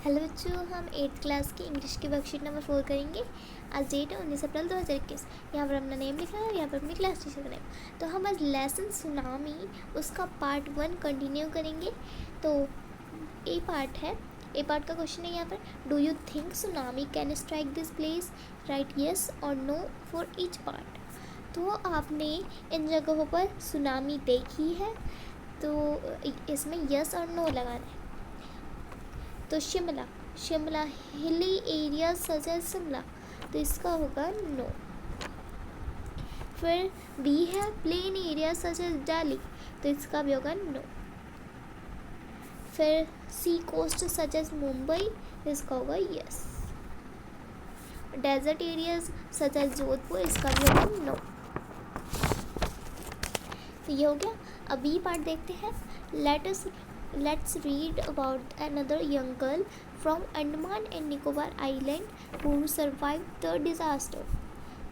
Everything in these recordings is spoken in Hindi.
हेलो बच्चों, हम 8th क्लास की इंग्लिश की वर्कशीट नंबर 4 करेंगे। आज डेट है 19 अप्रैल 2021। यहाँ पर अपना नेम लिखा है और यहाँ पर अपनी क्लास टीचर का नेम। तो हम आज लेसन सुनामी उसका पार्ट 1 कंटिन्यू करेंगे। तो ए पार्ट है, ए पार्ट का क्वेश्चन है यहाँ पर, do you think tsunami can strike this place? Right yes और नो फॉर ईच पार्ट। तो आपने इन जगहों पर सुनामी देखी है, तो इसमें यस और नो लगाना है। तो Shimla hilly area such as Shimla, तो इसका होगा नो। फिर बी है plain area such as Delhi, तो इसका भी होगा नो। फिर sea coast such as Mumbai, इसका होगा yes. Desert areas such as Jodhpur, इसका भी होगा नो। तो ये हो गया। अब बी पार्ट देखते हैं। Let's read about another young girl from Andaman and Nicobar Island who survived the disaster.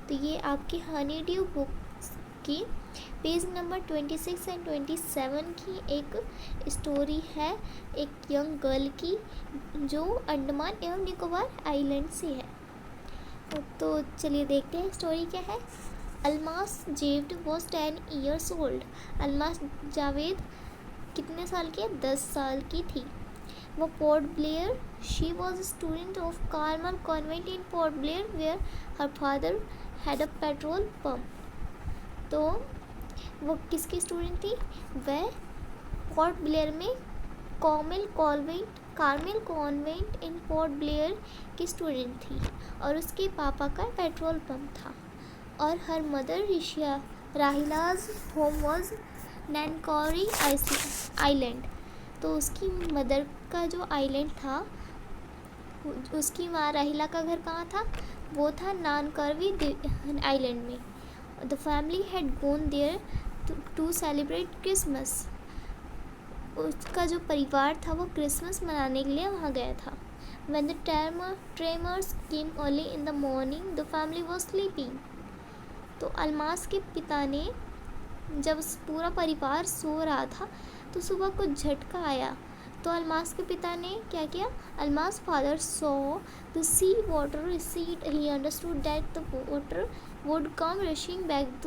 तो ये आपकी हनी ड्यू बुक्स की पेज नंबर 26 एंड 27 की एक स्टोरी है, एक यंग गर्ल की जो अंडमान एवं निकोबार आइलैंड से है। तो चलिए देखते हैं स्टोरी क्या है। Almas Javed was 10 years old। Almas Javed कितने साल की है? 10 साल की थी। वो Port Blair, she was student of Carmel Convent in Port Blair where her father had a petrol pump. तो वो किसकी स्टूडेंट थी? वह पोर्ट ब्लेयर में Carmel Convent in Port Blair की स्टूडेंट थी और उसके पापा का पेट्रोल पंप था। और हर मदर ऋषिया राहिलाज होम वॉज नैनकॉरी आइलैंड। तो उसकी मदर का जो आइलैंड था, उसकी माँ राहिला का घर कहाँ था? वो था नानकरवी आइलैंड में। The family had gone there to celebrate Christmas. उसका जो परिवार था वो क्रिसमस मनाने के लिए वहाँ गया था। When the tremors came early in the morning, the family was sleeping। तो अलमास के पिता ने, जब पूरा परिवार सो रहा था तो सुबह कुछ झटका आया। तो अलमास के पिता ने क्या किया? Almas father saw the sea water recede, he understood that the water would come rushing back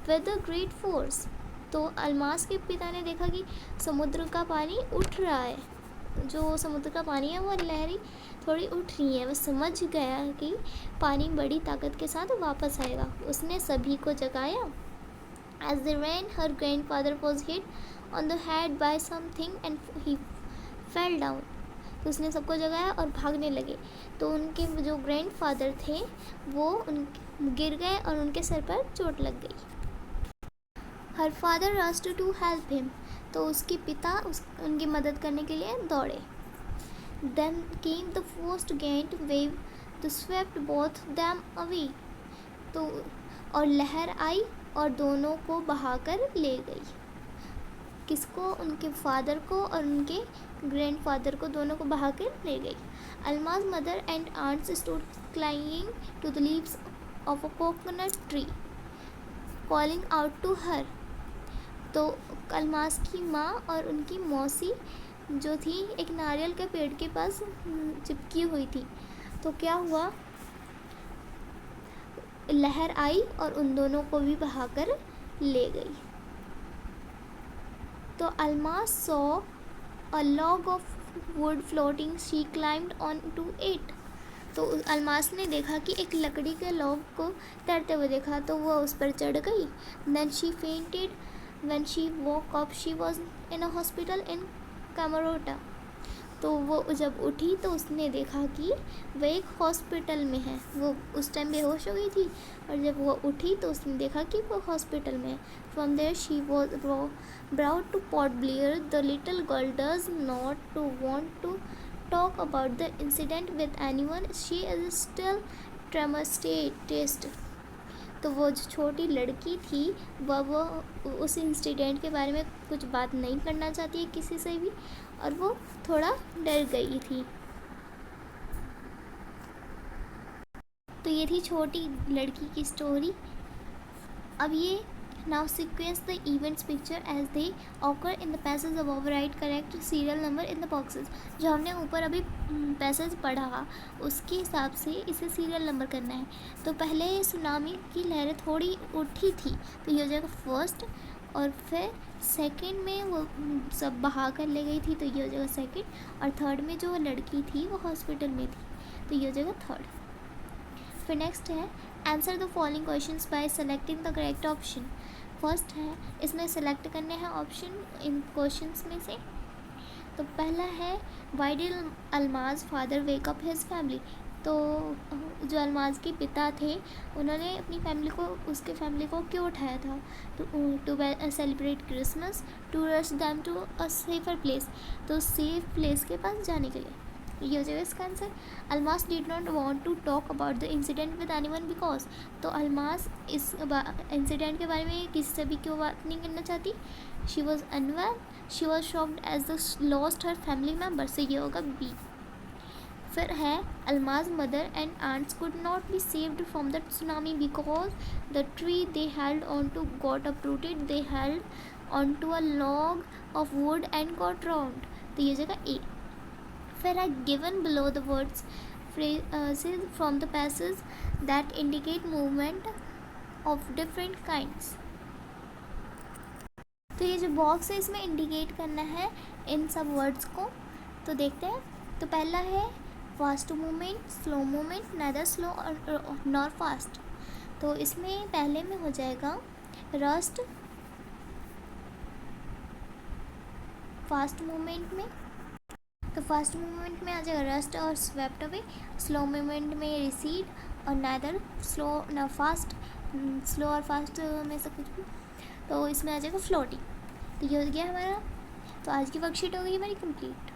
with a great force. तो अलमास के पिता ने देखा कि समुद्र का पानी उठ रहा है, जो समुद्र का पानी है वो लहरें थोड़ी उठ रही हैं। वह समझ गया कि पानी बड़ी ताकत के साथ वापस आएगा। उसने सभी को जगाया। As they ran, her grandfather was hit on the head by something and he fell down। तो उसने सबको जगाया और भागने लगे। तो उनके जो ग्रैंडफादर थे वो गिर गए और उनके सर पर चोट लग गई। Her father rushed to help him। तो उसके पिता उनकी मदद करने के लिए दौड़े। Then came the first giant wave that swept both them away। तो और लहर आई और दोनों को बहाकर ले गई। किसको? उनके फादर को और उनके ग्रैंडफादर को, दोनों को बहाकर ले गई। Almas mother and aunts stood clinging to the leaves of a coconut tree calling out to her. तो अलमास की माँ और उनकी मौसी जो थी एक नारियल के पेड़ के पास चिपकी हुई थी। तो क्या हुआ? लहर आई और उन दोनों को भी बहाकर ले गई। तो Almas saw a log of wood floating, she climbed on to it. तो अलमास ने देखा कि एक लकड़ी के लॉग को तैरते हुए देखा, तो वह उस पर चढ़ गई। Then she fainted when she woke up, she was in a hospital in Kamorta. तो वो जब उठी तो उसने देखा कि वह एक हॉस्पिटल में है। वो उस टाइम बेहोश हो गई थी और जब वो उठी तो उसने देखा कि वो हॉस्पिटल में है। From there she was brought to Port Blair. The little girl does not to want to talk about the incident with anyone, she is still traumatised. तो वो जो छोटी लड़की थी वो उस इंसिडेंट के बारे में कुछ बात नहीं करना चाहती है किसी से भी, और वो थोड़ा डर गई थी। तो ये थी छोटी लड़की की स्टोरी। अब ये Now sequence the events picture as they occur in the passage above. Write correct serial number in the boxes. जो हमने ऊपर अभी पैसेज पढ़ा उसके हिसाब से इसे सीरियल नंबर करना है. तो पहले सुनामी की लहरें थोड़ी उठी थी तो ये हो जाएगा फर्स्ट, और फिर सेकंड में वो सब बहा कर ले गई थी तो ये हो जाएगा सेकंड, और थर्ड में जो लड़की थी वो हॉस्पिटल में थी तो ये हो जाएगा थर्ड. फिर नेक्स्ट है answer the following questions bye selecting the correct option. First है इसमें सेलेक्ट करने हैं ऑप्शन इन क्वेश्चंस में से. तो पहला है why did Almas father wake up his family. तो जो अल्माज के पिता थे उन्होंने अपनी फैमिली को उसके फैमिली को क्यों उठाया था. To celebrate Christmas, to rush them to a safer place. तो सेफ प्लेस के पास जाने के लिए. ये हो जाएगा इसका answer. Almas did not want to talk about the incident with anyone because. तो अल्मास इस इंसिडेंट के बारे में किसी से भी क्यों बात नहीं करना चाहती. She was unwell, she was shocked as the lost her family member. से ये होगा बी. फिर है Alma's mother and aunts could not be saved from the tsunami because the tree they held on to got uprooted. They held on to a log of wood and got drowned. तो ये जगह ए. फिर है given below the words phrases from the passage that indicate movement of different kinds. तो ये जो बॉक्स है इसमें इंडिकेट करना है इन सब वर्ड्स को. तो देखते हैं. तो पहला है fast movement, slow movement, neither slow nor fast. तो इसमें पहले में हो जाएगा रस्ट फास्ट मूवमेंट में. तो फास्ट मूवमेंट में आ जाएगा रस्ट और स्वेप्ट अवे. स्लो मूवमेंट में रिसीड और नाइदर स्लो ना फास्ट. स्लो और फास्ट में से कुछ भी. तो इसमें आ जाएगा फ्लोटिंग. तो ये हो गया हमारा. तो आज की वर्कशीट हो गई हमारी कंप्लीट.